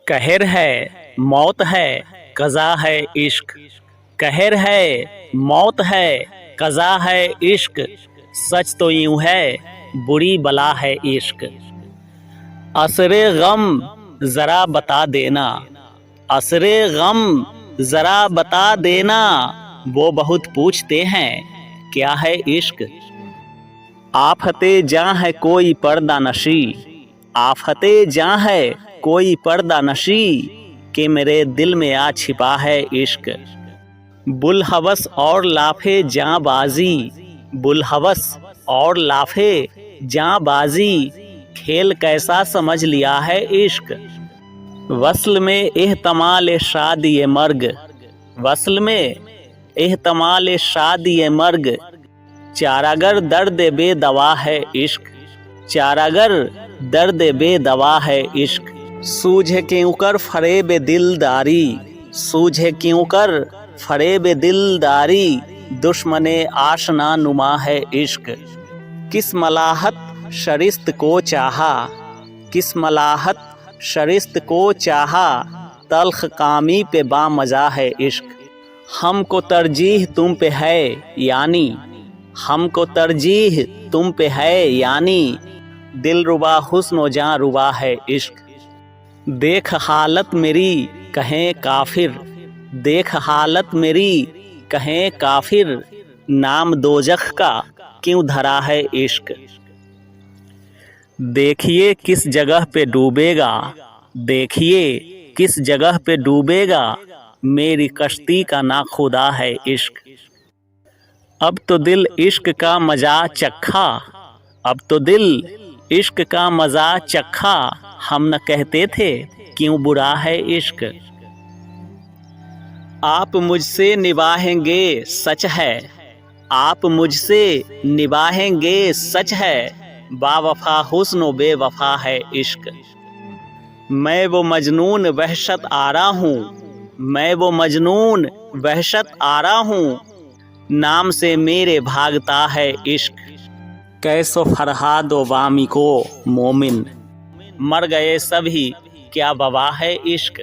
कहर है मौत है कज़ा है इश्क। कहर है मौत है कज़ा है इश्क। सच तो यूं है बुरी बला है इश्क। असरे गम ज़रा बता देना, असरे गम ज़रा बता देना। वो बहुत पूछते हैं क्या है इश्क। आफते जां है कोई पर्दा नशी, आफते जां है कोई पर्दा नशी। कि मेरे दिल में आ छिपा है इश्क। बुलहवस और लाफे जां बाजी, बुलहवस और लाफे जां बाजी। खेल कैसा समझ लिया है इश्क। वस्ल में एहतमाल शादी मर्ग, वस्ल में एहतमाल शादी मर्ग। चारागर दर्द बेदवा है इश्क, चारागर दर्द बेदवा है इश्क। सूझे क्यों कर फरेब दिलदारी, सूझे क्यों कर फरेब दिलदारी। दुश्मने आशना नुमा है इश्क। किस मलाहत शरिस्त को चाहा, किस मलाहत शरिस्त को चाहा। तल्ख कामी पे बामज़ा है इश्क। हमको तरजीह तुम पे है यानी, हमको तरजीह तुम पे है यानी। दिलरुबा हुस्न जां रुबा है इश्क। देख हालत मेरी कहें काफिर, देख हालत मेरी कहें काफिर। नाम दोजख का क्यों धरा है इश्क। देखिए किस जगह पे डूबेगा, देखिए किस जगह पे डूबेगा। मेरी कश्ती का नाखुदा है इश्क। अब तो दिल इश्क का मज़ा चखा, अब तो दिल इश्क का मज़ा चखा। हम न कहते थे क्यों बुरा है इश्क। आप मुझसे निभाएंगे सच है, आप मुझसे निभाएंगे सच है। बावफा हुस्न बेवफा है इश्क। मैं वो मजनून वहशत आरा हूँ, मैं वो मजनून वहशत आरा हूँ। नाम से मेरे भागता है इश्क। कैसो फरहाद व वामी को मोमिन, मर गए सभी क्या वबा है इश्क।